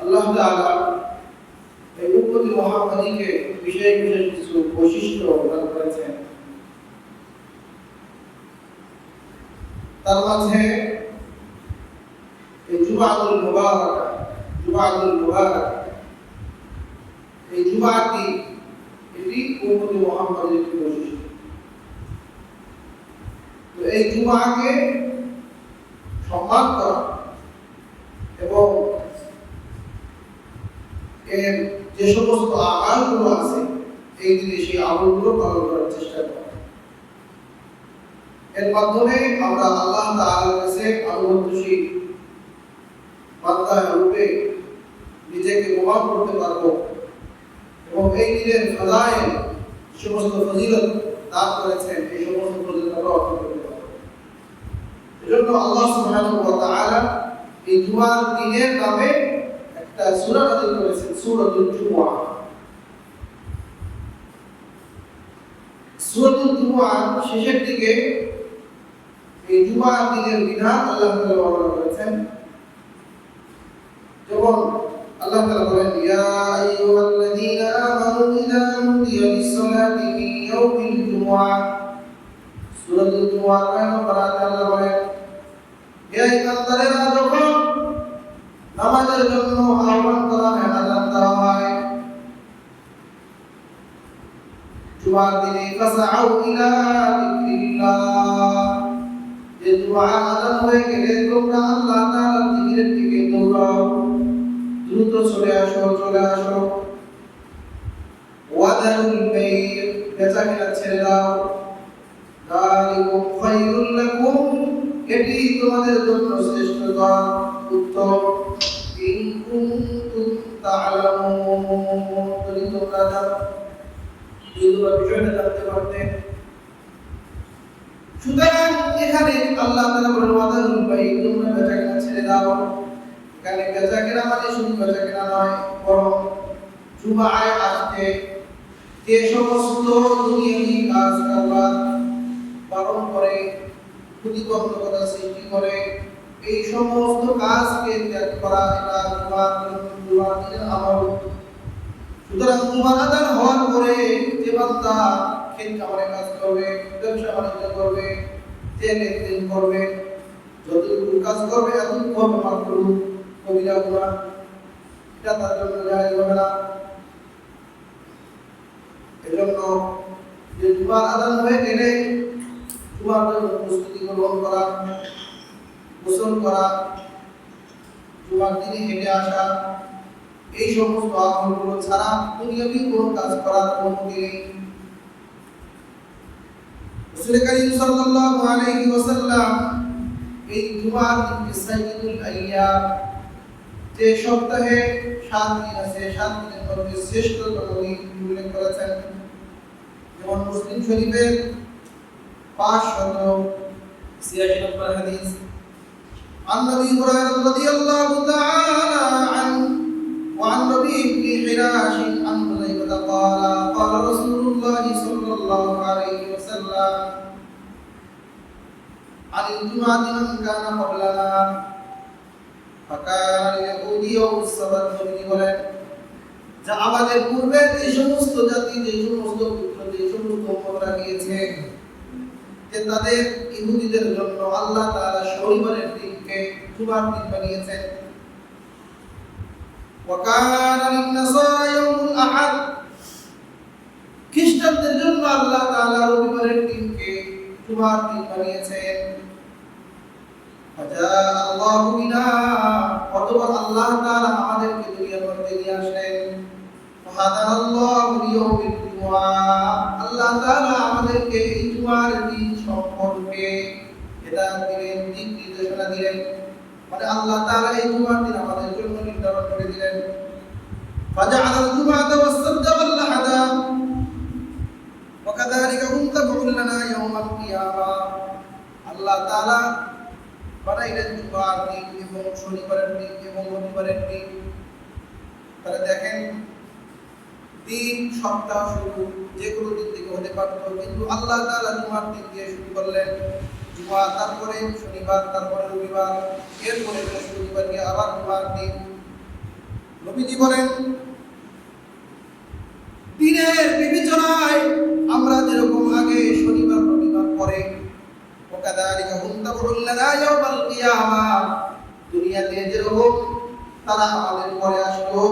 আল্লাহ তাআলা এই উম্মতে মুহাম্মাদীকে বিশেষ বিশেষ কিছু বৈশিষ্ট্য প্রদান করেছেন। তার মাঝে এই জুমাতুল মুবারাক এই জুমাটি এটি উম্মতে মুহাম্মাদীর একটি বৈশিষ্ট্য। তো এই জুমাকে সম্মান করা এবং এর যে সমস্ত আমলগুলো আছে এই দিনে সেই আমলগুলো পালন করার চেষ্টা করা। এর মাধ্যমে আমরা আল্লাহ তাআলার কাছে আনুগত্যশীল বান্দা রূপে নিজেকে প্রমাণ করতে পারবো এবং এই দিনের ফাজাইল সমস্ত ফজিলত দান করেছেন এই সমস্ত ফজিলত আমরা অর্জন করতে পারবো। এজন্য আল্লাহ সুবহানাহু ওয়া তাআলা এই জুমার দিনের নামে একটা সূরা নাযিল করেছেন, সূরাতুল জুমআহ। সূরাতুল জুমআহ শেষের দিকে এই জুমার দিনের বিধান আল্লাহ তাআলা বর্ণনা করেছেন। যেমন আল্লাহ তাআলা বলেন, ইয়া আইয়ুহাল্লাযীনা আমানু ইযা নুদিয়া লিস-সালাতি মিন ইয়াউমিল জুমআহ। সূরাতুল জুমআহ নম্বর আল্লাহ বলেন, হে ইমানদারেরা, যখন নামাজের জন্য আহ্বান করা হয়, আযান দেওয়া হয়, জুমার দিনে ফাসআউ ইলা যিকরিল্লাহ। যে জুমার আযান হয়ে গেলে তোমরা আল্লাহ তাআলার জিকিরের দিকে দৌড়াও, দ্রুত চলে আসো। ওয়াদারুল বাইর, বেচাকেনা ছেড়ে দাও। যালিকুম খায়রুল লাকুম, এটি তোমাদের জন্য শ্রেষ্ঠতর, উত্তম। ইন কুনতুম তা'লামুন, যদি তোমরা জানো, বিষয়টা জানতে পারতে। সুতরাং এখানে আল্লাহ তাআলা বলেন, ওয়াদারুল বাইর, তোমরা বেচাকেনা ছেড়ে দাও। এখানে বেচাকেনা মানে শুধু বেচাকেনা নয়, বরং জুমায় আসতে যে সমস্ত দুনিয়াবি কাজ কারবার বারণ করে, প্রতিবন্ধকতা সৃষ্টি করে, এই সমস্ত কাজকে ত্যাগ করা এটা জুমার দিনের আমল। সুতরাং জুমার আযান হওয়ার পরে যে বান্দা ক্ষেত খামারে কাজ করবে, ব্যবসা বাণিজ্য করবে, যে লেনদেন করবে, যতটুকু কাজ করবে এতটুকু হবে মাকরুহ, কবিরা গুনাহ, এটা তার জন্য জায়েজ হবে না। এজন্য যে জুমার আযান হয়ে গেলে জুমার জন্য প্রস্তুতি গ্রহণ করা, গোসল করা, জুমার দিনে হেঁটে আসা, এই সমস্ত আমলগুলো ছাড়া দুনিয়াবি কোনো কাজ করার অনুমতি নেই। রাসূল কারীম সাল্লাল্লাহু আলাইহি ওয়াসাল্লাম এই জুমার দিনকে সাইয়্যিদুল আইয়াম, যে সপ্তাহে 7 দিন আছে 7 দিনের মধ্যে শ্রেষ্ঠতম দিন উল্লেখ করেছেন। যেমন মুসলিম শরীফের 586 নম্বর হাদিস, عن أبي هريرة رضي الله تعالى عنه وعن ربيع بن حراش عن حذيفة قال قال رسول الله صلى الله عليه وسلم عن الجمعة من كان قبلنا فكان اليهود يوم السبت তিনি বলেন যা আমাদের পূর্বে যে সমস্ত জাতি, যে সমস্ত পুত্র, যে সমস্ত উম্মতরা গিয়েছে, যে তাদের ইহুদিদের জন্য আল্লাহ তাআলা শনিবারের দিনকে জুমার দিন বানিয়েছেন। ওয়াকানা লিন-নাসারা ইয়াউমুল আহাদ, খ্রিস্টানদের জন্য আল্লাহ তাআলা রবিবারের দিনকে জুমার দিন বানিয়েছেন। ফাজা আল্লাহু বিনা, অতঃপর আল্লাহ তাআলা আমাদেরকে দুনিয়ার মধ্যে নিয়ে আসলেন। ফাহাদানাল্লাহু লিয়াউমিল জুমআহ, আল্লাহ তাআলা আমাদেরকে এই জুমার দিন সম্পর্কে হেদায়েত দিলেন, দিক নির্দেশনা দিলেন। মানে আল্লাহ তাআলা এই জুমার দিন আমাদের জন্য নির্ধারণ করে দিলেন। ফাজআলাল জুমআতা ওয়াস-সাবতা ওয়াল-আহাদা ওয়া কাযালিকা হুম তাবউন লানা ইয়াওমাল কিয়ামাহ, আল্লাহ তাআলা বানাইলেন জুমার দিন এবং শনিবারের দিন এবং রবিবারের দিন। তাহলে দেখেন, দিন সপ্তাহ শুরু যে কোনো দিন থেকে হতে পারত, কিন্তু আল্লাহ তাআলা জুমার দিন দিয়ে শুরু করলেন। জুমা, তারপরে শনিবার, তারপরে রবিবার, এরপরে বৃহস্পতিবার গিয়ে আবার জুমার দিন। নবীজি বলেন দিনের বিবেচনায় আমরা যেরকম আগে শনিবার রবিবার পরে ওকাদালিকা হুম তাবউল লানা ইয়াউমাল কিয়ামাহ দুনিয়াতে যেরকম তারা আমাদের পরে আসলো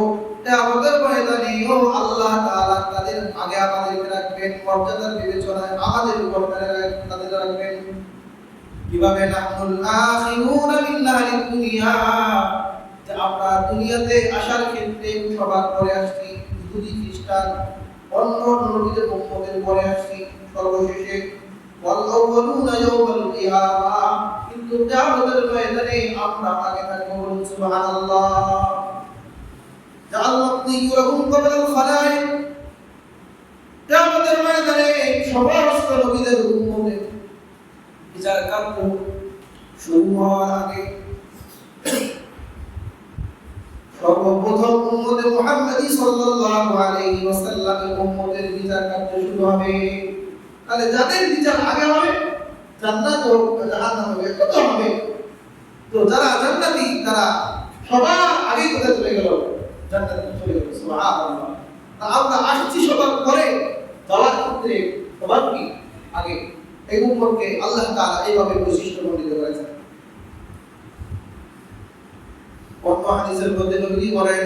আমাদের ময়দানেও আল্লাহ তাআলা তাদের আগে আমাদেরকে রাখবেন মর্যাদার বিবেচনায় আমাদের উপর তাদের রাখবেন কিভাবে নাহনুল আখিরুনা মিন আহলিদ দুনিয়া যে আমরা দুনিয়াতে আসার ক্ষেত্রে সবার পরে আসছি ইহুদি খ্রিস্টান অন্য নবীদের উম্মতের পরে আসছি সর্বশেষে ওয়াল আউয়ালুনা ইয়াউমাল কিয়ামাহ কিন্তু কিয়ামতের ময়দানে আমরা আগে থাকবো বলুন সুবহানাল্লাহ জাআলনাকুম লাহুম ক্বাবলাল খালায়েক কিয়ামতের ময়দানে সমস্ত নবীদের উম্মতের বিচার কার্য শুরু হওয়ার আগে সর্বপ্রথম উম্মতে মুহাম্মদী সাল্লাল্লাহু আলাইহি ওয়াসাল্লামের উম্মতের বিচার কার্য শুরু হবে তাহলে যাদের বিচার আগে হবে জান্নাত ও জাহান্নাম হবে কত হবে তো যারা জান্নাতি তারা সবার আগে কোথায় চলে গেল জান্নাতে চলে গেল সুবহানাল্লাহ তা আমরা আসছি সবার পরে যাওয়ার ক্ষেত্রে সবার কি আগে এই উম্মতকে আল্লাহ তাআলা এইভাবে বৈশিষ্ট্যমণ্ডিত করেছেন অন্য হাদিসের মধ্যে নবী বলেন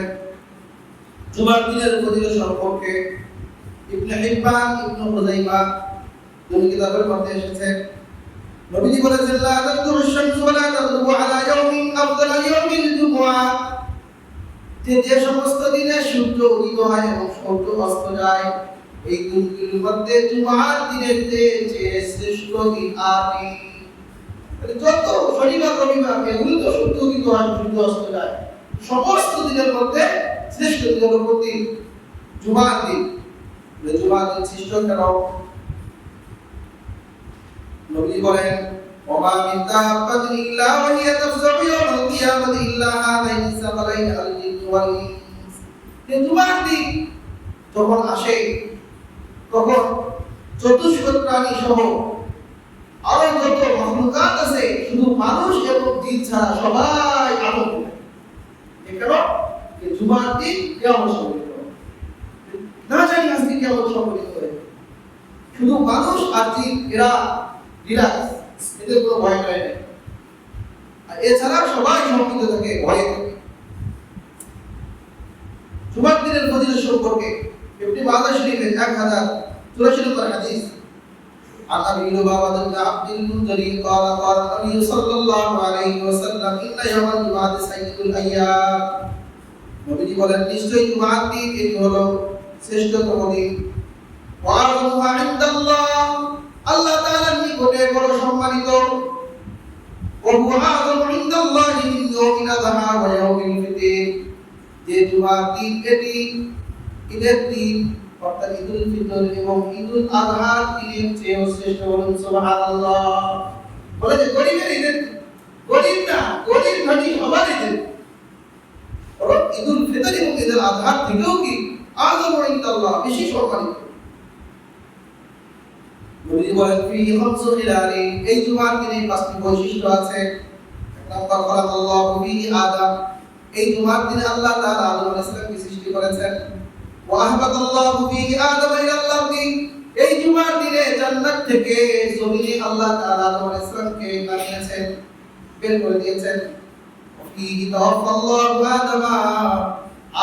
জুমার দিনের ফজিলত সম্পর্কে ইবনে হিব্বান ইবনে হুযাইফা দুই কিতাবের মধ্যে এসেছে নবীজি বলেছেন লা তাদুরু শামসু ওয়া লা তাদুরু আলা ইয়াউমিন আফদাল ইয়াউমিল জুমআ যে সমস্ত দিনে সূর্য উদিত হয় এবং সূর্য অস্ত যায় এই দিনগুলোর মধ্যে জুমার দিনের চেয়ে শ্রেষ্ঠ দিন আর নেই যত শনিবার রবিবার এগুলো তো সূর্য উদিত হয় সূর্য অস্ত যায় সমস্ত দিনের মধ্যে শ্রেষ্ঠ দিনের প্রতি জুমার দিন জুমার দিন শ্রেষ্ঠ কেন নবী বলেন ওমা মিন দাব্বাতিন ইল্লা ওয়া হিয়া তাফজাউ ইয়াওমাল কিয়ামাতি ইল্লা হাযাইনি সাকালাইন আল জিন্নি ওয়াল ইনস যে জুমার দিন যখন আসে তখন চতুষ্পদ প্রাণী সহ আরো যত মাখলুকাত আছে শুধু মানুষ এবং জিন ছাড়া সবাই আনন্দ পায় কেন যে জুমার দিন কিয়ামত সংঘটিত না জানি আজকে কিয়ামত সংঘটিত হবে শুধু মানুষ আর জিন এরা রিল্যাক্স এদের কোনো ভয় নাই আর এছাড়া সবাই সম্মিলিত থাকে ভয়ে থাকে জুমার দিনের ফজিলত সম্পর্কে ইবনে মাজাহ শরীফের 1084 নম্বর হাদিস عن ابي لبابة بن عبد المنذر قال قال النبي صلى الله عليه وسلم ان يوم الجمعة سيد الايام নবীজি বলেন নিশ্চয়ই জুমার দিন এটি হলো শ্রেষ্ঠতম দিন ওয়া আযমুহা ইনদাল্লাহ আল্লাহ তাআলার নিকটে বড় সম্মানিত ওয়া হুয়া আযমু ইনদাল্লাহি মিন ইয়াউমিল আযহা ওয়া ইয়াউমিল ফিতর যে জুমার দিন এটি ঈদের দিন অর্থাৎ ঈদুল ফিতর এবং ঈদুল আযহার দিনের চেয়েও শ্রেষ্ঠ বলুন সুবহানাল্লাহ বলে যে গরিবের ঈদের গরিব না গরিব ধনী সবার ঈদের বরং ঈদুল ফিতর এবং ঈদুল আযহার থেকেও কি আযমু ইনদাল্লাহ বেশি সম্মানিত নবী বলেন ফি খামসু খিলালি এই জুমার দিনে পাঁচটি বৈশিষ্ট্য আছে এক নাম্বার খালাকাল্লাহু বিহি আদম এই জুমার দিনে আল্লাহ তাআলা আদম আলাইহিস সালামকে সৃষ্টি করেছেন ওয়া আহবাতাল্লাহু বিহি আদম ইলাল আরদি এই জুমার দিনে জান্নাত থেকে জমিনে আল্লাহ তাআলা আদম আলাইহিস সালামকে নামিয়েছেন বের করে দিয়েছেন ফিহি তাওয়াফাল্লাহু আদম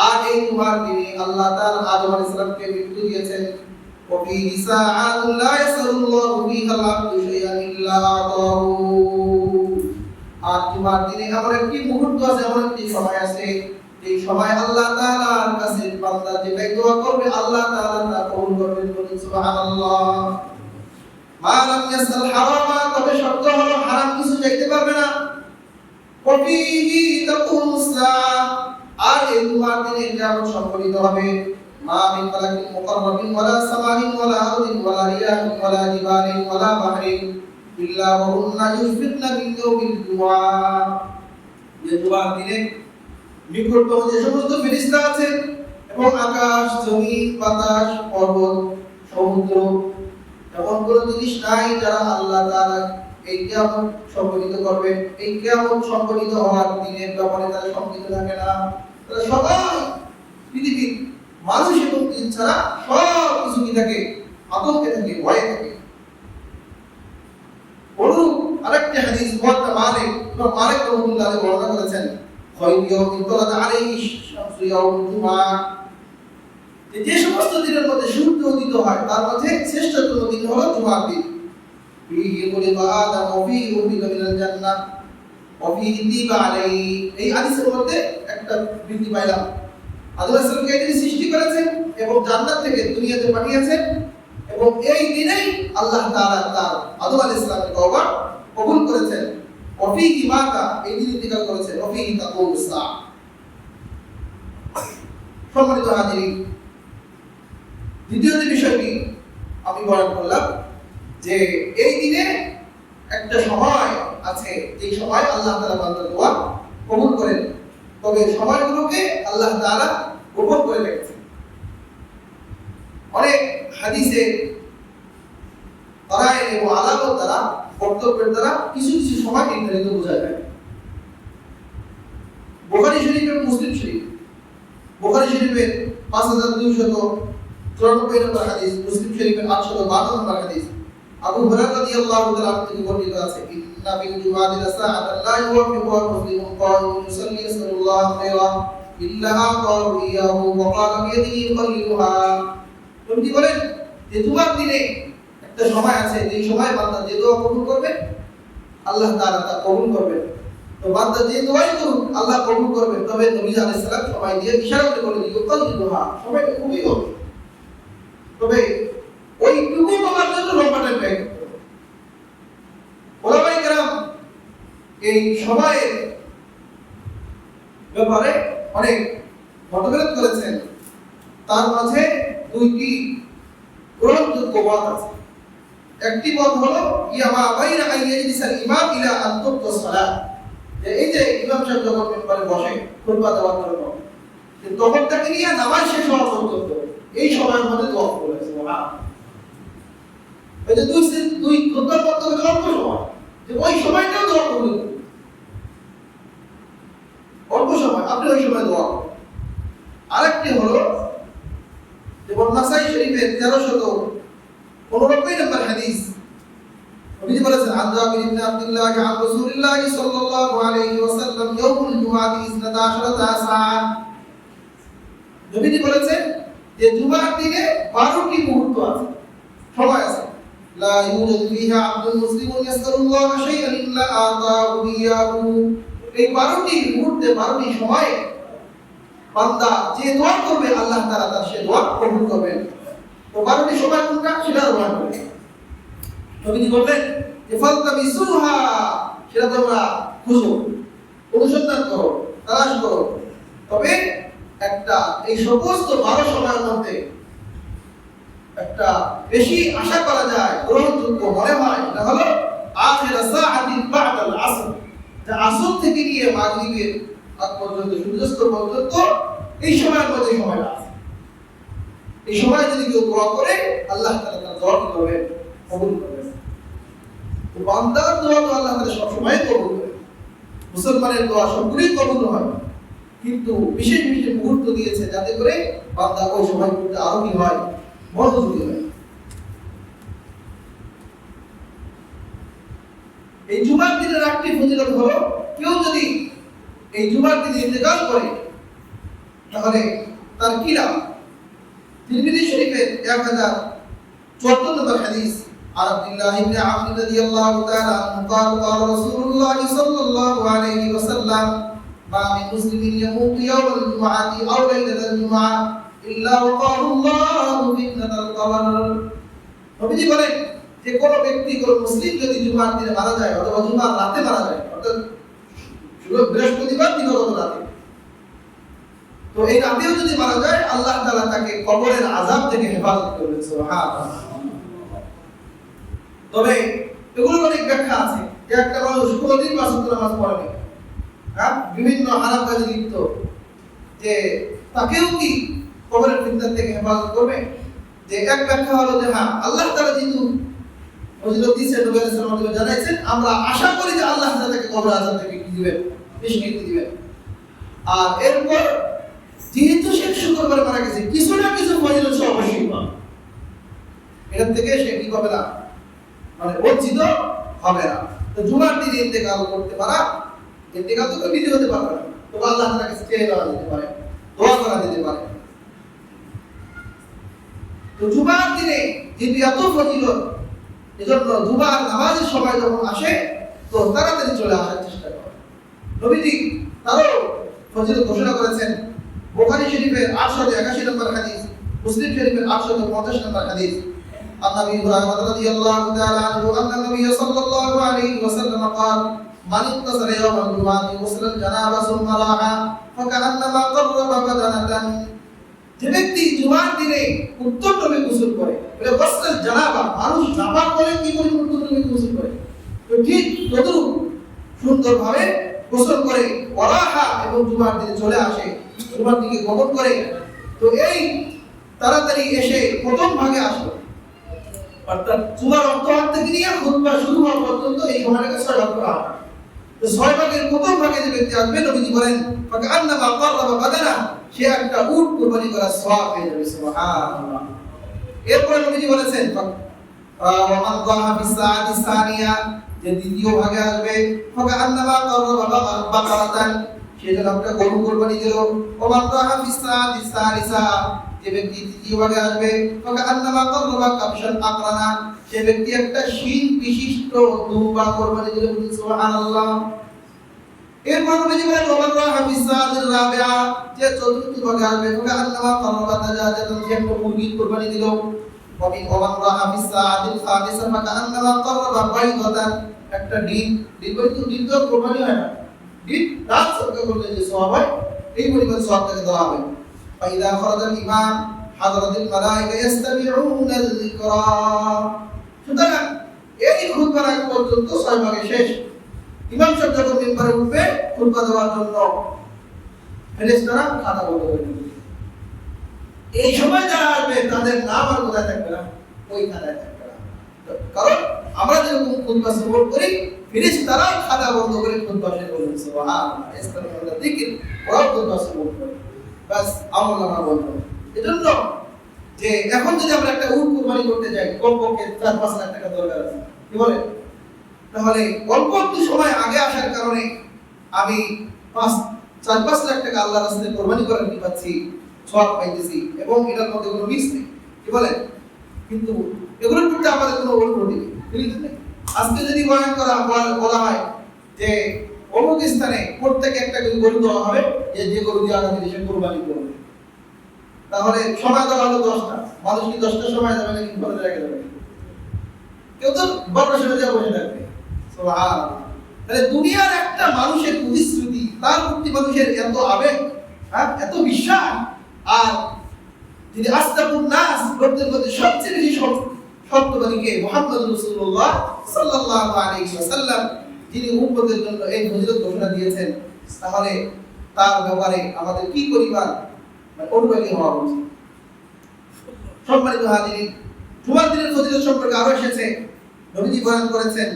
আর এই জুমার দিনে আল্লাহ তাআলা আদম আলাইহিস সালামকে মৃত্যু দিয়েছেন وفيه ساعات لا يسأل الله فيها العبد شيئا إلا أعطاه আর জুমার দিনে এমন একটি মুহূর্ত আছে এমন একটি সময় আছে এই সময় আল্লাহ তাআলার কাছে বান্দা যেটাই দোয়া করবে আল্লাহ তাআলা তা কবুল করবেন বলুন সুবহানাল্লাহ মা লাম ইয়াসাল হারামা তবে শর্ত হলো হারাম কিছু চাইতে পারবে না ওফিহি তাকুমুস সাআ আর এই জুমার দিনে কিয়ামত সংঘটিত হবে মা মিন মালাকিন মুকাররাবিন ওয়ালা সামাইন ওয়ালা আরদিন ওয়ালা রিয়াহিন ওয়ালা জিবালিন ওয়ালা বাহরিন ইল্লা ওয়া হুন্না ইউফিদনা মিন ইয়াউমিল জুমআ যে জুমার দিনে নিকটতম যে সমস্ত ফেরেশতা আছে এবং আকাশ জমিন বাতাস পর্বত সমুদ্র এমন কোন জিনিস নাই যারা আল্লাহ তাআলা এই কিয়ামত সংঘটিত করবেন এই কিয়ামত সংঘটিত হওয়ার দিনের ব্যাপারে তারা সংকিত থাকে না সবাই পৃথিবীর মানুষ এবং জিন ছাড়া সব কিছু কি থাকে, আতঙ্কে থাকে, ভয়ে থাকে। অনুরূপ আরেকটি হাদিস মুয়াত্তা মালিক এবং মালিক রাহমাতুল্লাহ আলাইহি বর্ণনা করেছেন, খায়রুল ইতলাত আলাইহি শামসু ইয়াউমুল জুমআহ, যে সমস্ত দিনের মধ্যে সূর্য উদিত হয় তার মধ্যে শ্রেষ্ঠতম দিন হলো জুমার দিন। ফিহি খুলিকা আদম ওয়া ফিহি উখিযা মিনাল জান্নাহ ওয়া ফিহি তিবা আলাইহি। এই হাদিসের মধ্যে একটা বৃদ্ধি পাইলাম, আদম আলাইহিস সালামকে তিনি সৃষ্টি করেছেন এবং জান্নাত থেকে দুনিয়াতে পাঠিয়েছেন, এবং এই দিনেই আল্লাহ তাআলা তার আদম আলাইহিস সালামের তওবা কবুল করেছেন। ওয়া ফিহি মাতা, এই দিন ইন্তিকাল করেছেন। ওয়া ফিহি তাকুমুস সাআহ। সম্মানিত হাজিরিন, দ্বিতীয় যে বিষয়টি আমি বয়ান করলাম যে এই দিনে একটা সময় আছে যে সময় আল্লাহ তাআলা বান্দার দোয়া কবুল করেন, তবে সময়গুলোকে আল্লাহ তাআলা গোপন করে রেখেছেন। অনেক হাদিসে করায়েন এবং আলামত দ্বারা, বক্তব্যের দ্বারা কিছু কিছু সময় নির্ধারিত বোঝা যায়। বুখারী শরীফ এবং মুসলিম শরীফ, বুখারী শরীফের 5294 নম্বর হাদিস, মুসলিম শরীফের 852 নম্বর হাদিস, আবু হুরায়রা রাদিয়াল্লাহু তাআলা থেকে বর্ণিত আছে, ইন্না বিল জুমাদি লাসাআতান লা ইউওয়াফিকুহা মুসলিমুন কায়িমুন ইউসাল্লি সাল্লাল্লাহু খায়রা ইল্লা আতাহু ইয়াহু ওয়া ক্বালা বিয়াদিহি কলিলুহা। তুমি বলেন যে জুমার দিনে একটা সময় আছে যে সময় বান্দা যে দোয়া কবুল করবে আল্লাহ তাআলা তা কবুল করবেন। তো বান্দা যে দোয়াই করুক আল্লাহ কবুল করবেন, তবে নবী আলাইহিস সালাম সময় দিয়ে ইশারা করে দিল কলিলুহা, সময়টা খুবই কম, তবে ওই টুকু কমার জন্য লম্বা টাইম ব্যয় করতে হবে। ওলামায়ে কেরাম এই সময়ের ব্যাপারে অনেক মতভেদ করেছেন, তার মাঝে দুইটি গ্রহণযোগ্য মত আছে। একটি মত হলো ইয়ামা বাইনা আইয়াজিসাল ইমাম ইলা আন তুবদা সালাত, যে এই যে ইমাম সাহেব যখন মিম্বারে বসে খুতবা দেওয়ার জন্য, তখন তাকে নিয়ে নামাজ শেষ হওয়া পর্যন্ত এই সময়ের মধ্যে দোয়া করবে। সুবহানাল্লাহ। এই যে দুই খুতবার মধ্যে অল্প সময়, যে ওই সময়টাও দোয়া করবেন, অল্প সময় আপনি ওই সময় দোয়া করবেন। আরেকটি হলো যেমন নাসাই শরীফের 1389 নম্বর হাদিস, নবী বলেছেন, আন জাবির ইবনে আব্দুল্লাহ আন রাসূলিল্লাহ সাল্লাল্লাহু আলাইহি ওয়াসাল্লাম ইয়াউমুল জুমআতি 12 সাআ। নবী বলেছেন যে জুমার দিনে 12টি মুহূর্ত আছে, সময় আছে, লা ইউজাদু ফিহা আবদুল মুসলিমুন ইয়াসআলুল্লাহ শাইআন ইল্লা আতাহু ইয়াহু। এই 12টি মুহূর্তে 12টি সময়ে বান্দা যে দোয়া করবে আল্লাহ তাআলা তার সে দোয়া কবুল করবেন। তো 12টি সময় কোনটা সেটা বর্ণনা করেন। নবী বললেন যে ফালতামিসুহা, সেটা তোমরা খুঁজো, অনুসন্ধান করো, তালাশ করো। তবে একটা এই সমস্ত 12 সময়ের মধ্যে একটা বেশি আশা করা যায়, গ্রহণযোগ্য মনে হয়, এটা হলো আখির সাআতিন বা'দাল আসর, যা আসর থেকে নিয়ে মাগরিবের আগ পর্যন্ত, সূর্যাস্ত পর্যন্ত এই সময়ের মধ্যে সময়টা আছে। এই সময় যদি কেউ দোয়া করে আল্লাহ তাআলা তার দোয়া করবেন, কবুল করবেন। তো বান্দার দোয়া তো আল্লাহ তাআলা সব সময় কবুল করেন, মুসলমানের দোয়া সবগুলোই কবুল হয়, কিন্তু বিশেষ বিশেষ মুহূর্ত দিয়েছে যাতে করে বান্দা ওই সময় করতে আরো কি হয়, মনোযোগী হয়। এই জুমার দিনের একটি ফজিলত হলো, কেউ যদি এই জুমার দিনে ইন্তেকাল করে তাহলে তার কি লাভ? তিরমিজি শরীফের 1074 নম্বর হাদিস, আর আব্দুল্লাহ ইবনে আমর রাদিয়াল্লাহু তাআলা আনহু قال قال رسول الله صلى الله عليه وسلم ما من مسلم يموت يوم الجمعة أو ليلة الجمعة إلا وقاه الله فتنة القبر। নবীজি বলেন যে কোন ব্যক্তি, কোন মুসলিম যদি জুমার দিনে মারা যায় অথবা জুমার রাতে মারা যায়, অর্থাৎ বৃহস্পতিবার দিবাগত রাতে, তো এই রাতেও যদি মারা যায় আল্লাহ তাআলা তাকে কবরের আযাব থেকে হেফাজত করবেন। সুবহানাল্লাহ। তবে এগুলোর অনেক ব্যাখ্যা আছে, যে একটা মানুষ কোনদিন 5 ওয়াক্ত নামাজ পড়ে না, বিভিন্ন হারাম কাজে লিপ্ত, যে তাকেও কি কবরের ফিতনা থেকে হেফাজত করবে? যে এক ব্যাখ্যা হলো যে হ্যাঁ, আল্লাহ তাআলা যেহেতু ফজিলত দিয়েছেন, নবী আলাইহিস সালাম জানাইছেন, আমরা আশা করি যে আল্লাহ তাআলা তাকে কবরের আযাব থেকে কি দিবেন, নিষ্কৃতি দিবেন। আর এরপর যেহেতু সে শুক্রবারে মারা গেছে, কিছু না কিছু ফজিলত সে অবশ্যই পাবে। এখান থেকে সে কি হবে না, মানে বঞ্চিত হবে না। তো জুমার দিনে ইন্তেকাল করতে পারা, ইন্তেকাল তো বিধি হতে পারবে না, তো আল্লাহ তাআলাকে চেয়ে দেওয়া যেতে পারে, দোয়া করা যেতে পারে। তো জুমার দিনে যেহেতু এত ফজিলত, এজন্য জুমার নামাজের সময় যখন আসে তো তাড়াতাড়ি চলে আসার চেষ্টা করে। নবীজি তারও ফজিলত ঘোষণা করেছেন। বুখারী শরীফের 881 নম্বর হাদিস, মুসলিম শরীফের 850 নম্বর হাদিস। عن ابي هريره رضي الله تعالى عنه ان النبي صلى الله عليه وسلم قال من اغتسل يوم الجمعه غسل الجنابه ثم راح فكانما قرب بدنه। যে ব্যক্তি জুমার দিনে উত্তমভাবে গোসল করে, এটা গোসল জানাবা, মানুষ জানাবা করে কি করে উত্তমভাবে গোসল করে, তো ঠিক তদ্রূপ সুন্দরভাবে গোসল করে ওয়ারাহা এবং জুমার দিনে চলে আসে, জুমার দিকে গমন করে। তো এই তাড়াতাড়ি এসে প্রথম ভাগে আসলো, অর্থাৎ জুমার অন্তরাল থেকে নিয়ে খুতবা শুরু হওয়া পর্যন্ত এই সময়টাকে 6 ভাগ করা হয়। তো 6 ভাগের প্রথম ভাগে যে ব্যক্তি আসবে, নবীজি বলেন ফাকান্নামা কাররাবা বাদানা, সে একটা উট কুরবানি করার সওয়াব পেয়ে যাবে। সুবহানাল্লাহ। এরপর নবীজি বলেছেন ওয়া মান যাহা বিসাআতি সানিয়া, যে দ্বিতীয় ভাগে আসবে, ফাকান্নামা কাররাবা বাকারাতান, সে যেন একটা গরু কুরবানি দিল। ওয়া মান যাহা বিসাআতি সালিসা, যে ব্যক্তি তৃতীয় ভাগে আসবে, ফাকান্নামা কাররাবা কাবশান আকরানা, সে ব্যক্তি একটা শিং বিশিষ্ট দুম্বা কুরবানি দিল। সুবহানাল্লাহ। এরপর নবীজি বলেন ওয়া মান রাহা বিসাআতির রাবিআ, যে চতুর্থ ভাগে আসবে, ফাকান্নামা কাররাবা দাজাজাতান, যে একটা মুরগি কুরবানি দিল। ওয়া মান রাহা বিসাআতিল খামিসা ফাকান্নামা কাররাবা বাইদাতান, একটা ডিম, ডিম তো কুরবানি হয় না, ডিম রাত সদকা করলে যে সওয়াব হয়, এই পরিমাণ সওয়াব তাকে দেওয়া হবে। ফাইদা খরাজাল ইমাম হাযরাতিল মালায়েকা ইস্তামিউনাল যিকরা, সুতরাং এই খুতবার আগ পর্যন্ত 6 ভাগে শেষ। ইমাম সাহেব যখন মিম্বারে উঠবে খুতবা দেওয়ার জন্য, ফেরেশতারা খাতা বন্ধ করে দিবে। এই সময় যারা আসবে তাদের নাম আর কোথায় থাকবে না, ওই খাতায় থাকবে না। কারণ আমরা যখন খুতবা শ্রবণ করি, ফেরেশতারাও খাতা বন্ধ করে খুতবা শেষ করে দিচ্ছে। সুবহানাল্লাহ। ইস্তামিউনাল যিকর, ওরাও খুতবা শ্রবণ করে, বাস আমল নামা বন্ধ। এজন্য যে এখন যদি আমরা একটা উট কুরবানি করতে যাই, কমপক্ষে 4-5 লাখ টাকা দরকার আছে, কি বলে? তাহলে অল্প একটু সময় আগে আসার কারণে আমি 4-5 লাখ টাকা আল্লাহর রাস্তায় কুরবানি করার কি পাচ্ছি, সওয়াব পাইতেছি, এবং এটার মধ্যে কোনো মিস নেই, কি বলে? কিন্তু এগুলোর প্রতি আমাদের কোনো অনুভূতি নেই। আজকে যদি বয়ান করা বলা হয় যে অমুক স্থানে প্রত্যেকে একটা গরু দেওয়া হবে, যে গরু দিয়ে আগামী দেশে কুরবানি করবে, তাহলে সময় দেওয়া হলো 10টা, মানুষ কি 10টার সময় যাবে নাকি ঘরে রেখে যাবে? কেউ তো বর্ষা দিয়ে বসে থাকবে। সুবহানাল্লাহ। তাহলে দুনিয়ার একটা মানুষের প্রতিশ্রুতি, তার প্রতি মানুষের এত আবেগ, এত বিশ্বাস, আর যিনি আস্তাকুন নাস, লোকদের মধ্যে সবচেয়ে বেশি সত্যবাদী কে? মুহাম্মদ রাসূলুল্লাহ সাল্লাল্লাহু আলাইহি ওয়াসাল্লাম, যিনি উম্মতের জন্য এই ফজিলত ঘোষণা দিয়েছেন। তাহলে তার ব্যাপারে আমাদের কি পরিমাণ অনুরাগী হওয়া উচিত। সম্মানিত হাজিরিন, জুমার দিনের ফজিলত সম্পর্কে আরো এসেছে, নবীজি বয়ান করেছেন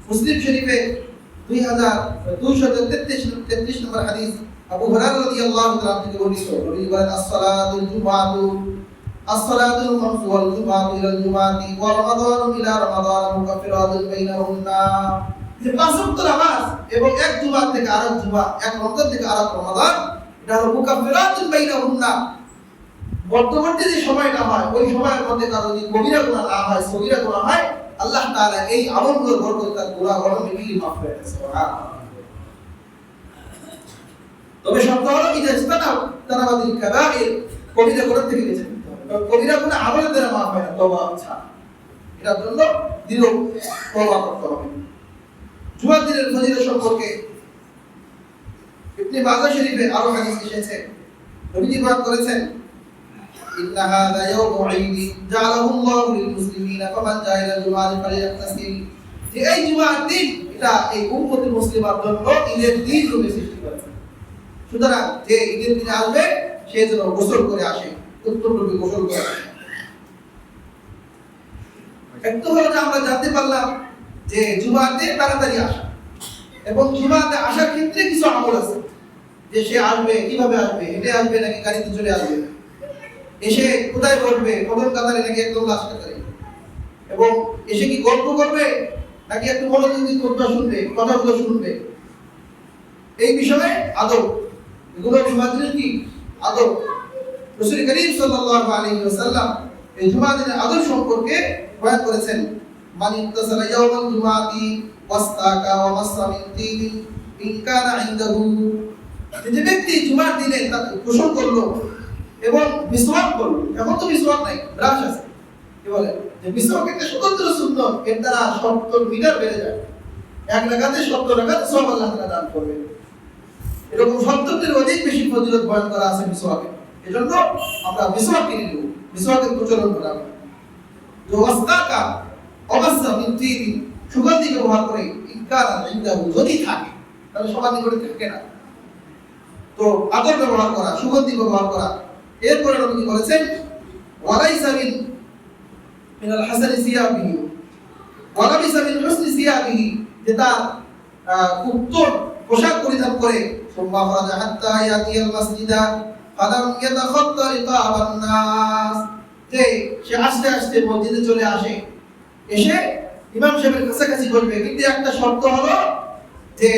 মুসলিম শরীফে 2233 নম্বর হাদিস, আবু হুরায়রা রাদিয়াল্লাহু তাআলা থেকে বর্ণিত। নবীজি বলেন আসসালাতুল জুমআতু আসসালাতুল খামসু ওয়াল জুমআতু ইলাল জুমআতি ওয়া রমাদানু ইলা রমাদান মুকাফফিরাতুন বাইনাহুন্না, যে 5 ওয়াক্ত নামাজ এবং এক জুমআ থেকে আরেক জুমআ, এক রমজান থেকে আরেক রমাদান, এটা হলো মুকাফফিরাতুন বাইনাহুন্না, মধ্যবর্তী যে সময়টা হয় ওই সময়ের মধ্যে কারো যদি কবিরা গুনাহ না হয়, সগীরা গুনাহ হয়, আল্লাহ তাআলা এই আমলগুলোর বরকতে তার গুনাহগুলো মিলিয়ে মাফ করে দেন। সুবহানাল্লাহ। তবে শর্ত হলো ইজতানাবাদিল কাবাইর, কবিরা গুনাহ থেকে বেঁচে থাকতে হবে, কারণ কবিরা গুনাহ আমলের দ্বারা মাফ হয় না, তওবা ছাড়া। এটার জন্য দৃঢ় তওবা করতে হবে। জুমার দিনের ফজিলত সম্পর্কে ইবনে মাজাহ শরীফে আরো হাদিস এসেছে, নবীজি বয়ান করেছেন ইন্না হাযা ইয়াউমু ঈদ জাআলাহু আল্লাহু লিল মুসলিমিনা ফামান জাআ ইলা জুমআতি ফালিয়াগতাসিল, যে এই জুমার দিন এটা এই উম্মতে মুসলিমার জন্য ঈদের দিন রূপে সৃষ্টি করেছেন। সুতরাং যে ঈদের দিনে আসবে সে যেন গোসল করে আসে, উত্তম রূপে গোসল করে আসে। একটু হলো যে আমরা জানতে পারলাম যে জুমাতে তাড়াতাড়ি আসা, এবং জুমাতে আসার ক্ষেত্রে কিছু আমল আছে। যে সে আসবে, কিভাবে আসবে, হেঁটে আসবে নাকি গাড়িতে চলে আসবে, এসে কোথায় বসবে, প্রথম কাতারে নাকি একদম লাস্ট কাতারে, এবং এসে কি গল্প করবে নাকি একটু মনোযোগ দিয়ে শুনবে, কথাগুলো শুনবে, এই বিষয়ে আদব, এগুলো জুমার কি আদব। রাসূল করিম সাল্লাল্লাহু আলাইহি ওয়াসাল্লাম এই জুমার দিনের আদব সম্পর্কে বয়ান করেছেন। মান ইত্তাসালা ইয়াওমাল জুমাতি ওয়াস্তাকা ওয়া মাসা মিন তিন ইন কানা ইনদাহু, যে ব্যক্তি জুমার দিনে তাকে গোসল করলো এবং মিসওয়াক করলো, এখন তো মিসওয়াক নাই, ব্রাশ আছে, কি বলে যে মিসওয়াক একটা স্বতন্ত্র সুন্নাত, এর দ্বারা 70 মিটার বেড়ে যায়, এক রাকাতে 70 রাকাত সওয়াব আল্লাহ তাআলা দান করবে। এরকম 70 অধিক বেশি ফজিলত বয়ান করা আছে মিসওয়াকে। এজন্য আমরা মিসওয়াক কিনে নেব, মিসওয়াকের প্রচলন করা হবে। তো ওয়াস্তাকা অবশ্যই মিনতিন, সুগন্ধি ব্যবহার করে, ইনকারা ইনদাহু, যদি থাকে, তাহলে সবার নিকটে থাকে না, তো আতর ব্যবহার করা, সুগন্ধি ব্যবহার করা। এরপরে নবী বলেছেন ওয়ালাইসা মিনাল হাসানি সিয়াবিহি ওয়ালাবিসা মিন হুসনি সিয়াবিহি, যে তার উত্তম পোশাক পরিধান করে, সুম্মা ফারাজা হাত্তা ইয়াতিয়াল মাসজিদা ফালাম ইয়াতাখাত্তা রিকাবান নাস, যে সে আস্তে আস্তে মসজিদে চলে আসে, এসে ইমাম সাহেবের কাছাকাছি বসবে, কিন্তু একটা শর্ত হলো যে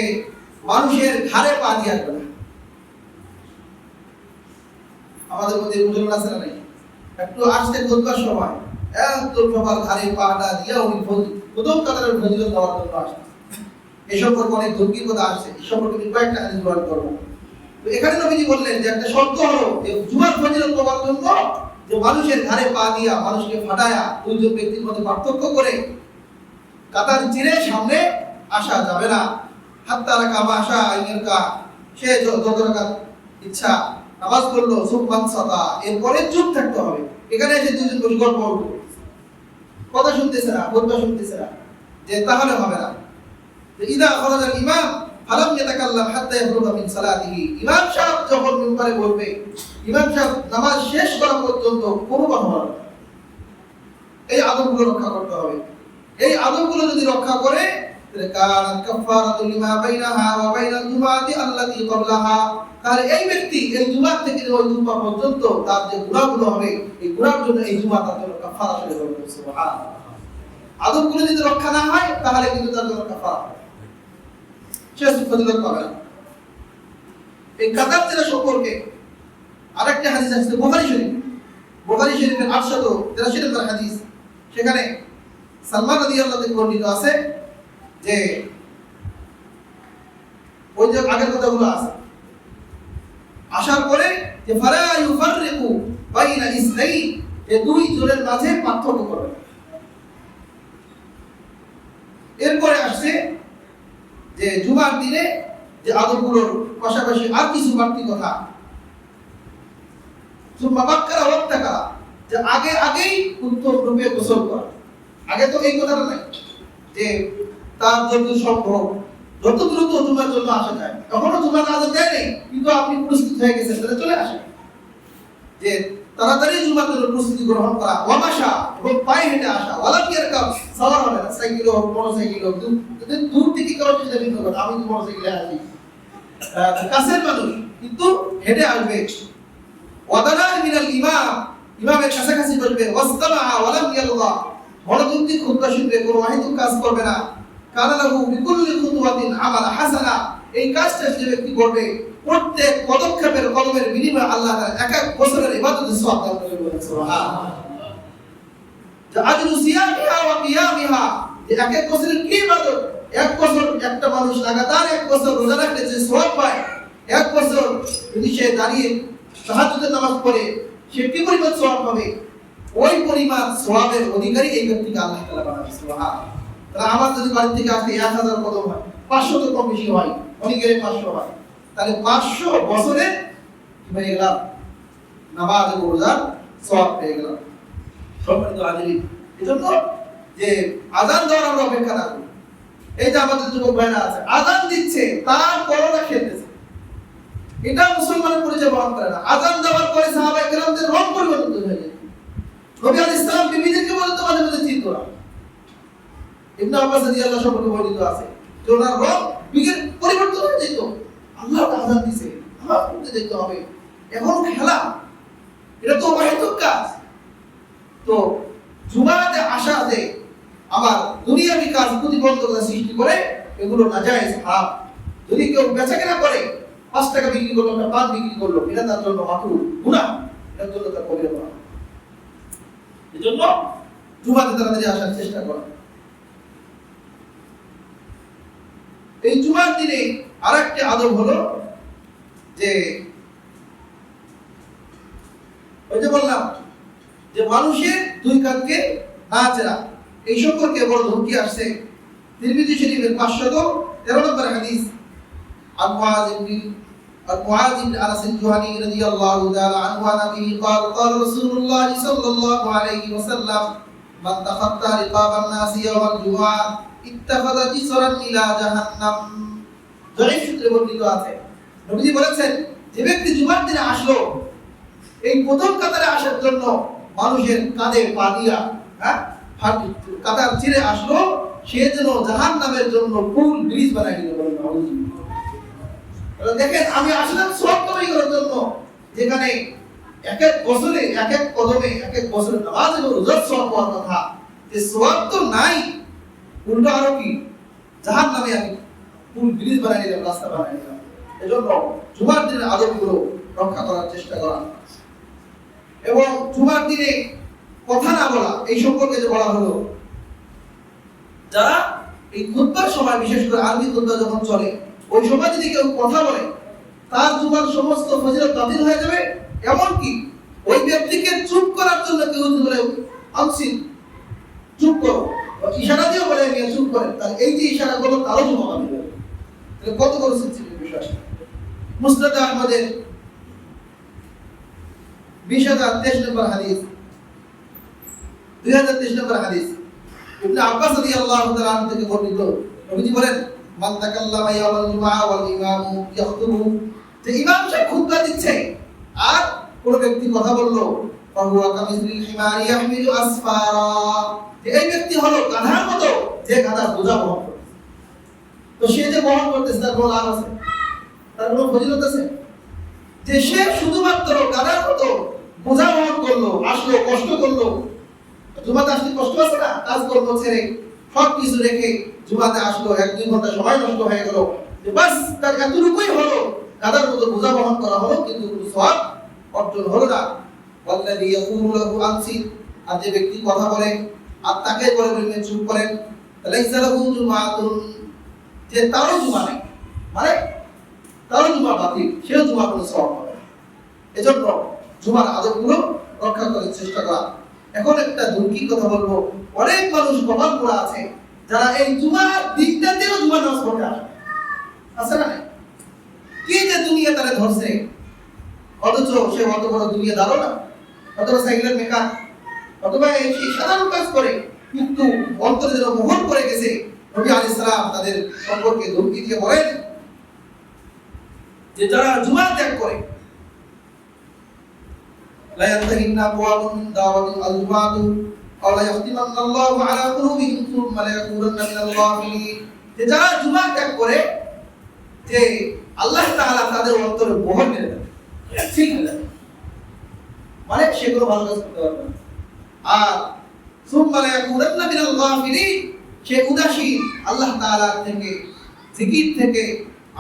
মানুষের ঘাড়ে পা দিয়ে আসবে না। আমাদের মধ্যে বুঝুন আছে না নাই, একটু আসতে খুতবার সময় একদম সবার ঘাড়ে পাটা দিয়া উনি প্রথম কাতারের ফজিলত দেওয়ার জন্য আসছে। এই সম্পর্কে অনেক ধর্মীয় কথা আসছে, এই সম্পর্কে আমি কয়েকটা হাদিস বর্ণনা করব। তো এখানে নবীজি বললেন যে একটা শর্ত হলো যে জুমার ফজিলত পাওয়ার জন্য যে মানুষের ঘাড়ে পা দিয়া, মানুষকে ফাটায়া, দুইজন ব্যক্তির মধ্যে পার্থক্য করে কাতার চিরে সামনে আসা যাবে না। হাত্তা রাকা মাশা আইয়ারকা, সে যত রাকাত ইচ্ছা নামাজ পড়লো, সুবহান সাদা, এরপরে চুপ থাকতে হবে। এখানে এসে দুইজন বসে গল্প করবে, কথা শুনতেছে না, বলবা শুনতেছে না, যে তাহলে হবে না। যে ইদা খরাজাল ইমাম ফালাম ইয়াতাকাল্লাম হাত্তা ইয়াফরুগা মিন সালাতিহি, ইমাম সাহেব যখন মিম্বরে বলবে, ইমাম সাহেব নামাজ শেষ করা পর্যন্ত কোনো কথা বলবে না। এই আদবগুলো রক্ষা করতে হবে। এই আদবগুলো যদি রক্ষা করে, তাহলে কানাত কাফারাতুল লিমা বাইনাহা ওয়া বাইনাল জুমাতি আল্লাতী ক্বাবলাহা, তাহলে এই ব্যক্তি এই জুমা থেকে ওই জুমা পর্যন্ত তার যে গুনাহগুলো হবে, এই গুনাহর জন্য এই জুমা তার জন্য কাফারা হয়ে যাবে। সুবহানাল্লাহ। আদবগুলো যদি রক্ষা না হয়, তাহলে কিন্তু তার জন্য কাফারা হবে, সে ফজিলত পাবে না। এই কাতার চিরা সম্পর্কে আরেকটা হাদিস আছে বুখারী শরীফের 883 নম্বর হাদিস। সেখানে সালমান রাদিয়াল্লাহু থেকে বর্ণিত আছে যে ওই যে আগের কথাগুলো আছে, আসার পরে যে ফালা ইউফাররিকু বাইনা ইসনাইন, যে দুই জনের মাঝে পার্থক্য করবে। এরপরে আসছে যে জুমার দিনে যে আদবগুলোর পাশাপাশি আর কিছু বাড়তি কথা। সুম্মা বাক্কারা ওয়াক্তাকা, যে আগেই উত্তম রূপে গোসল করা। আগে তো এই কথাটা নাই যে তার যত সম্ভব যত দ্রুত জুমার জন্য আসা যায়, এখনো জুমার আজান দেয় নাই, কিন্তু আপনি প্রস্তুত হয়ে গেছেন, তাহলে চলে আসেন। যে তাড়াতাড়ি জুমার জন্য প্রস্তুতি গ্রহণ করা, ওয়ামাশা, এবং পায়ে হেঁটে আসা, ওয়ালাম ইয়ারকাব, সাওয়ার হবে না, সাইকেল হোক, মোটরসাইকেল হোক, দূর থেকে কারো চেষ্টা ভিন্ন কথা, আমি তো মোটরসাইকেলে আসি, কাছের মানুষ কিন্তু হেঁটে আসবে। ওয়াদানা মিনাল ইমাম, ইমামের কাছাকাছি বসবে। ওয়াসতামা ওয়ালাম ইয়ালগা, মনোযোগ দিয়ে খুতবা শুনবে, কোনো অহেতুক কাজ করবে না। কানা লাহু বিকুল্লি খুতওয়াতিন আমালা হাসানা, এই কাজটা যে ব্যক্তি করবে, প্রত্যেক পদক্ষেপের কদমের বিনিময়ে আল্লাহ তাআলা এক এক বছরের ইবাদতের সওয়াব দান করবেন। সুবহানাল্লাহ। যে আজরু সিয়ামিহা ওয়া কিয়ামিহা, যে এক এক বছরের কি ইবাদত, এক বছর একটা মানুষ লাগাতার এক বছর রোজা রাখলে যে সওয়াব পায়, এক বছর যদি সে দাঁড়িয়ে তাহাজ্জুদের নামাজ পড়ে, সে কি পরিমাণ সওয়াব পাবে, ওই পরিমাণ সওয়াবের অধিকারী এই ব্যক্তিকে আল্লাহ তাআলা বানাবেন। সুবহানাল্লাহ। তাহলে আমার যদি বাড়ি থেকে আসতে 1000 কদম হয়, 500 তো কম বেশি হয়, অনেকের 500 হয়, তাহলে 500 বছরে কি হয়ে গেলাম, নামাজ ও রোজার সওয়াব পেয়ে গেলাম। সম্মানিত হাজিরিন, এজন্য যে আযান দেওয়ার আমরা অপেক্ষা না করি। এই যে আমাদের যুবক ভাইরা আছে, আযান দিচ্ছে, তার করোনা খেলতেছে, এটা মুসলমানের পরিচয় বহন করে না। আযান দেওয়ার পরে সাহাবায়ে কেরামদের রং পরিবর্তন হয়ে যায়। নবী আলাইহিস সালাম বিবিদেরকে বলতে মাঝে মাঝে চিন্তা না। ইবনে আব্বাস রাদিয়াল্লাহু সম্পর্কে বর্ণিত আছে যে ওনার রং বিগের পরিবর্তন হয়ে যেত। আল্লাহ আযান দিছে, যেতে হবে, এখন খেলা, এটা তো অহেতুক কাজ। তো জুমাতে আসাতে আবার দুনিয়াবি কাজ প্রতিবন্ধকতা সৃষ্টি করে, এগুলো নাজায়েজ হারাম। যদি কেউ বেচাকেনা করে, 5 টাকা বিক্রি করলো, একটা পান বিক্রি করলো, এটা তার জন্য মাকরুহ, গুনাহ, এর জন্য তার কবিরা গুনাহ। এজন্য জুমাতে তাড়াতাড়ি আসার চেষ্টা করা। এই জুমার দিনে আরেকটি আদব হলো যে, ওই যে বললাম যে মানুষের দুই কাঁধকে নাচেরা, এই সম্পর্কে বড় ধমকি আসছে। তিরমিজি শরীফের 513 নম্বর হাদিস, মুআয ইবনে আনাস আল-জুহানী রাদিয়াল্লাহু তাআলা আনহু নবী قال قال رسول الله صلى الله عليه وسلم من تخطى رقاب الناس يوم الجمعة اتخذ جسرا إلى جهنم। জয়ী সূত্রে বর্ণিত আছে, নবীজি বলেছেন, যে ব্যক্তি জুমার দিনে আসলো, এই প্রথম কাতারে আসার জন্য মানুষের কাঁধে পা দিয়া কাতার চিরে আসলো, সে যেন জাহান্নামের জন্য পুল ব্রিজ বানাই দিল। দেখেন, আমি আসলাম সওয়াব কামাই করার জন্য, যেখানে এক এক বছরে এক এক কদমে এক এক বছরে নামাজ এবং রোজার সওয়াব পাওয়ার কথা, যে সওয়াব তো নাই, উল্টো আরো কি জাহান্নামে আমি পুল ব্রিজ বানাই দিলাম, রাস্তা বানাই দিলাম। এজন্য জুমার দিনের আদবগুলো রক্ষা করার চেষ্টা করা, এবং জুমার দিনে কথা না বলা, এই সম্পর্কে যে বলা হলো, যারা এই খুতবার সময়, বিশেষ করে আরবি খুতবা যখন চলে, ওই সময় যদি কেউ কথা বলে, তার জুমার সমস্ত ফজিলত বাতিল হয়ে যাবে। এমনকি ওই ব্যক্তিকে চুপ করার জন্য কেউ যদি বলে, আনসিন, চুপ করো, ইশারা দিয়ে বলে গিয়ে চুপ করে, তাহলে এই যে ইশারা গুলো তারও জমা বাতিল হবে। তাহলে কত বড় সেনসিটিভ বিষয়। মুসনাদ আহমদের 20,023 নম্বর হাদিস, 2023 নম্বর হাদিস, ইবনে আব্বাস রাদিয়াল্লাহু তাআলা আনহু থেকে বর্ণিত, নবীজি বলেন, মান তাকাল্লামা ইয়াওমাল জুমআ ওয়াল ইমামু ইয়াখতুবু, যে ইমাম সাহেব খুতবা দিচ্ছে আর কোন ব্যক্তি কথা বললো, ফাহুয়া কামিসলিল হিমারি ইয়াহমিলু আসফারা, যে এই ব্যক্তি হলো গাধার মতো, যে গাধার বোঝা বহন করে। তো সে যে বহন করতেছে, তার কোনো লাভ আছে? তার কোনো ফজিলত আছে? যে সে শুধুমাত্র গাধার মতো বোঝা বহন করলো, আসলো, কষ্ট করলো। জুমাতে আসলে কষ্ট আছে না? কাজ কর্ম ছেড়ে সব কিছু রেখে জুমাতে আসলো, 1-2 ঘন্টা সময় নষ্ট হয়ে গেল, বাস তার এতটুকুই হলো, গাধার মতো বোঝা বহন করা হলো, কিন্তু কোনো সওয়াব অর্জন হলো না। ওয়াল্লাযী ইয়াকুলু লাহু আনসিত, আর যে ব্যক্তি কথা বলে আর তাকে বলে বলবেন চুপ করেন, লাইসা লাহু জুমাতুন, যে তারও জুমা নেই, মানে তারও জুমা বাতিল, সেও জুমা কোনো সওয়াব পাবে না। এজন্য জুমার আদবগুলো রক্ষা করার চেষ্টা করা। এখন একটা দুঃখী কথা বলবো, অনেক মানুষ কপাল পোড়া আছে, যারা এই জুমার দিনটাতেও জুমা নামাজ পড়তে আসে, আছে না? কি যে দুনিয়া তারা ধরছে, অথচ সে অত বড় দুনিয়া দাঁড়ো না, অথবা সাইকেলের মেকার, অথবা এই সাধারণ কাজ করে, কিন্তু অন্তরে যেন মোহন করে গেছে। নবী আলাইহিস সালাম তাদের সম্পর্কে ধমকি দিয়ে বলেন যে যারা জুমা ত্যাগ করে, لا ينتهين أبواب من دعوة الجمعة أو لا يختمن الله على قلوبهم ثم لا يكونن من الغافلين। যে যারা জুমা ত্যাগ করে, যে আল্লাহ তাআলা তাদের অন্তরে মোহর মেরে দেন, ঠিক না, মানে সেগুলো ভালো কাজ করতে পারবে না। আর ثم لا يكونن من الغافلين, সে উদাসীন, আল্লাহ তাআলা থেকে, জিকির থেকে,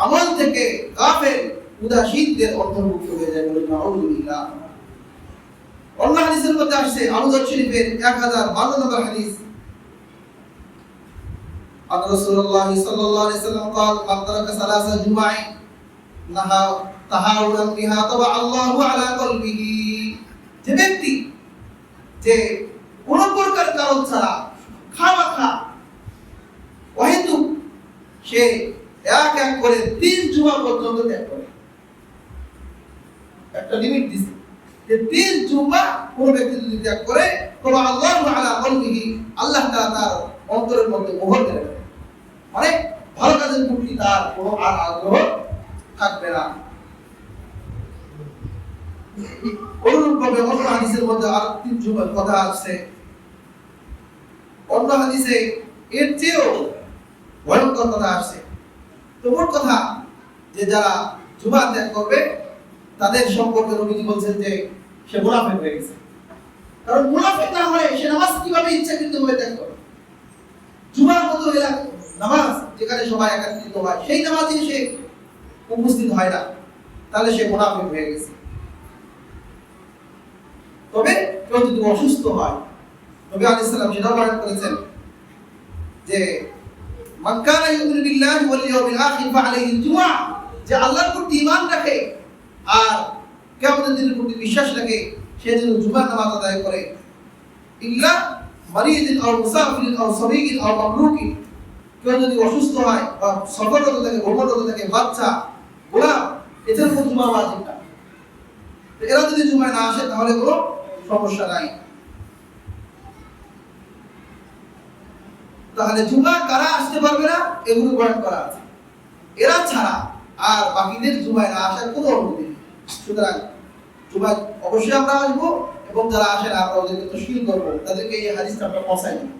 আমল থেকে গাফেল, উদাসীনদের অন্তর্ভুক্ত হয়ে যায়। বলে নাউযুবিল্লাহ। অন্য হাদিসের মধ্যে আসছে, আবু দাউদ শরীফের 1052 নম্বর হাদিস, আন রাসূলুল্লাহ সাল্লাল্লাহু আলাইহি ওয়াসাল্লাম قال من ترك ثلاث جمع نهى তাহাউরান বিহা তাবা আল্লাহু আলা কলবিহি, যে ব্যক্তি যে কোন প্রকার কারণ ছাড়া খামাখা অহেতুক সে এক এক করে 3 জুমা পর্যন্ত ত্যাগ করে, একটা লিমিট দিছে যে 3 জুমা কোন ব্যক্তি যদি ত্যাগ করে, তবে আল্লাহু আলা কলবিহি, আল্লাহ তাআলা তার অন্তরের মধ্যে মোহর মেরে দেন, মানে ভালো কাজের প্রতি তার কোনো আর আগ্রহ থাকবে না। অনুরূপভাবে অন্য হাদিসের মধ্যে আর 3 জুমার কথা আছে, অন্য হাদিসে এর চেয়েও ভয়ঙ্কর কথা আছে। তো মোট কথা, যে যারা জুমা ত্যাগ করবে তাদের সম্পর্কে নবীজি বলছেন যে সে মুনাফিক হয়ে গেছে। কারণ মুনাফিক না হলে সে নামাজ কিভাবে ইচ্ছাকৃতভাবে ত্যাগ করে? জুমার মতো নামাজ যেখানে সবাই একত্রিত হয় সেই নামাজে সে উপস্থিত হয় না, তাহলে সে মুনাফিক হয়ে গেছে। তবে কেউ যদি অসুস্থ হয়, নবী আলাইহিস সালাম সেটাও বর্ণনা করেছেন যে মান কানা ইউমিনু বিল্লাহি ওয়াল ইয়াউমিল আখির ফাআলাইহিল জুমআ, যে আল্লাহর প্রতি ঈমান রাখে আর কিয়ামতের দিনের প্রতি বিশ্বাস রাখে সে যেন জুমার নামাজ আদায় করে। ইল্লা মারিদিন আও মুসাফিরিন আও সাবিগিন আও মামলুকিন, কেউ যদি অসুস্থ হয় বা সফররত থাকে, ভ্রমণরত থাকে, বাচ্চা, গোলাম, এদের উপর জুমা ওয়াজিব না। এরা যদি জুমায় না আসে তাহলে কোনো সমস্যা নাই। তাহলে জুমা কারা আসতে পারবে না এগুলো বয়ান করা আছে, এরা ছাড়া আর বাকিদের জুমায় না আসার কোনো অনুমতি নেই। সুতরাং জুমায় অবশ্যই আমরা আসবো এবং যারা আসে না আমরা ওদেরকে তশকিল করবো, তাদেরকে এই হাদিসটা আমরা পৌঁছাই দিব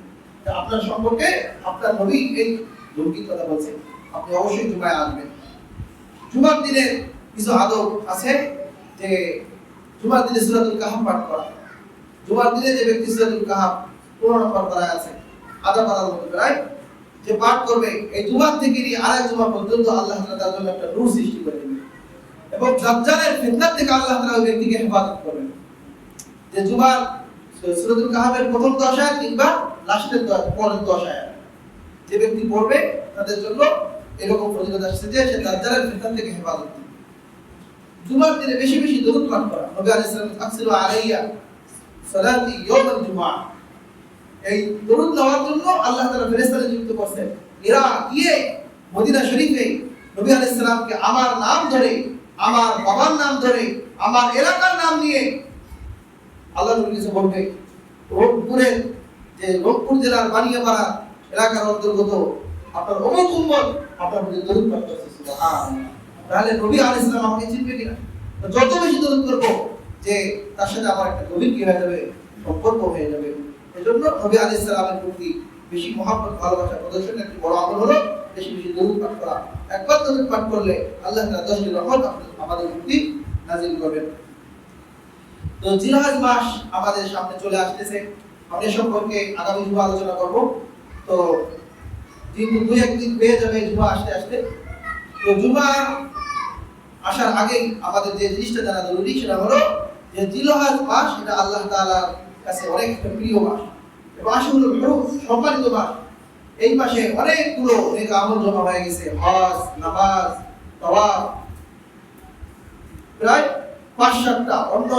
যে আপনার সম্পর্কে আপনার নবী এই যৌক্তিক কথা বলছেন, আপনি অবশ্যই জুমায় আসবেন। জুমার দিনের কিছু আদব আছে যে জুমার দিনে সূরাতুল কাহফ পাঠ করা। জুমার দিনে যে ব্যক্তি সূরাতুল কাহফ 15 নম্বর পারা আছে, আধা পারার মতো প্রায়, যে পাঠ করবে এই জুমার থেকে নিয়ে আরেক জুমা পর্যন্ত আল্লাহ তাআলা তার জন্য একটা নূর সৃষ্টি করে দেবেন এবং দাজ্জালের ফিতনা থেকে আল্লাহ তাআলা ওই ব্যক্তিকে হেফাজত করবেন। যে জুমার সূরাতুল কাহফের প্রথম 10 আয়াত কিংবা লাস্টের পরের 10 আয়াত যে ব্যক্তি পড়বে তাদের জন্য এরকম ফজিলত আসছে যে সে দাজ্জালের ফিতনা থেকে হেফাজত পাবে। জুমার দিনে বেশি বেশি দরুদ পাঠ করা। নবী আলাইহিস সালাম আকসিরু আলাইয়া সালাতি ইয়াউমাল জুমআ, এই দরুদ নেওয়ার জন্য আল্লাহ তাআলা ফেরেশতাদের নিযুক্ত করেছেন। এরা গিয়ে মদিনা শরীফে নবী আলাইহিস সালামকে আমার নাম ধরে, আমার বাবার নাম ধরে, আমার এলাকার নাম নিয়ে আল্লাহ নবী কিছু বলবে। রংপুরের যে রংপুর জেলার বানিয়াপাড়া এলাকার অন্তর্গত আপনার অমুক উম্মত আপনার প্রতি দরুদ পাঠ করছে, সুবহানাল্লাহ। তাহলে নবী আলাইহিস সালাম আমাকে চিনবে কিনা? যত বেশি দরুদ করব যে তার সাথে আমার একটা গভীর কি হয়ে যাবে, সম্পর্ক হয়ে যাবে। এজন্য নবী আলাইহিস সালামের প্রতি বেশি মহব্বত ভালোবাসা প্রদর্শনের একটি বড় আমল হলো বেশি বেশি দরুদ পাঠ করা। একবার দরুদ পাঠ করলে আল্লাহ তাআলা 10টি রহমত আমাদের প্রতি নাযিল করবেন। তো জিলহজ মাস আমাদের সামনে চলে আসতেছে, আমরা এই সম্পর্কে আগামী জুমা আলোচনা করব। তো দিন দুই একদিন পেয়ে যাবে জুমা আসতে আসতে। তো জুমা আসার আগেই আমাদের যে জিনিসটা জানা জরুরি সেটা হলো যে জিলহজ মাস এটা আল্লাহ তাআলার কাছে অনেক প্রিয় মাস এবং মাস হলো সম্মানিত মাস। এই মাসে অনেকগুলো নেক আমল জমা হয়ে গেছে, হজ, নামাজ, তাওয়াফ, প্রায় 5-7টা অন্য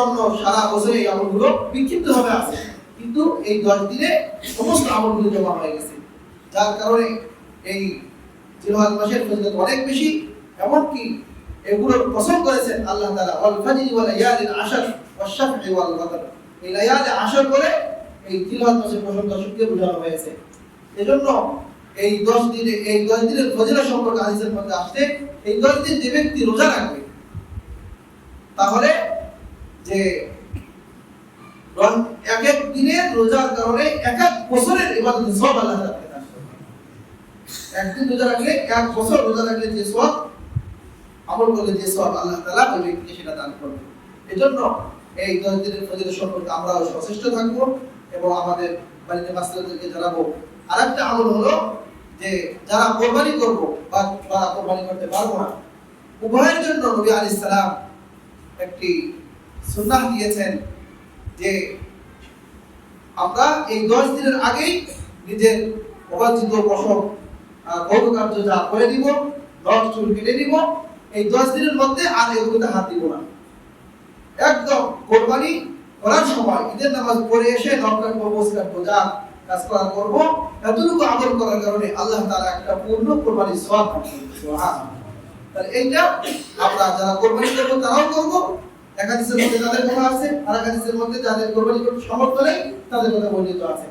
সারা বছরে এই আমলগুলো বিক্ষিপ্তভাবে আছে, কিন্তু এই 10 দিনে সমস্ত আমলগুলো জমা হয়ে গেছে, যার কারণে এই জিলহজ মাসের ফজিলত অনেক বেশি। এমনকি এগুলোর কসম করেছেন আল্লাহ তাআলা, ওয়াল ফাজরি ওয়াল লায়ালিন আশর ওয়াশ শাফঈ ওয়াল ওয়াতর, এই লায়ালি আশর করে এই জিলহজ মাসের প্রশংসা শক্তিকে বোঝানো হয়েছে। এজন্য এই 10 দিনের ফজিলত সম্পর্কে হাদিসের মধ্যে আসছে এই 10 দিন যে ব্যক্তি রোজা রাখবে তাহলে যে এক এক দিনের রোজার কারণে এক এক বছরের ইবাদতের সওয়াব আল্লাহ তাআলা দেন। একদিন রোজা রাখলে এক বছর রোজা রাখলে যে সওয়াব, আমল করলে যে সওয়াব আল্লাহ তাআলা ওই ব্যক্তিকে সেটা দান করবেন। এজন্য এই 10 দিনের ফজিলত সম্পর্কে আমরাও সচেষ্ট থাকব এবং আমাদের বাড়িতে বাচ্চাদেরকে জানাবো। আরেকটা আমল হলো যে যারা কোরবানি করব বা কোরবানি করতে পারবো না, উভয়ের জন্য নবী আলাইহিস সালাম একটি সুন্নাহ দিয়েছেন যে আমরা এই 10 দিনের আগেই নিজের অবাঞ্ছিত পশম কর্মকার্য যা করে দিব, নখ চুল কেটে দিব, এই 10 দিনের মধ্যে আর এগুলোতে হাত দিব না। একদম কোরবানি করার সময় ঈদের নামাজ পড়ে এসে নখ কাটবো, গোশ কাটবো, যা কাজ করা করবো, এতটুকু আমল করার কারণে আল্লাহ তাআলা একটা পূর্ণ কোরবানির সওয়াব দান করবেন। সুবহানাল্লাহ। তাহলে এইটা আমরা যারা কোরবানি করব তারাও করব। এক হাদিসের মধ্যে যাদের কথা আছে, আর এক হাদিসের মধ্যে যাদের কোরবানি করতে সামর্থ্য নেই তাদের কথা বর্ণিত আছে।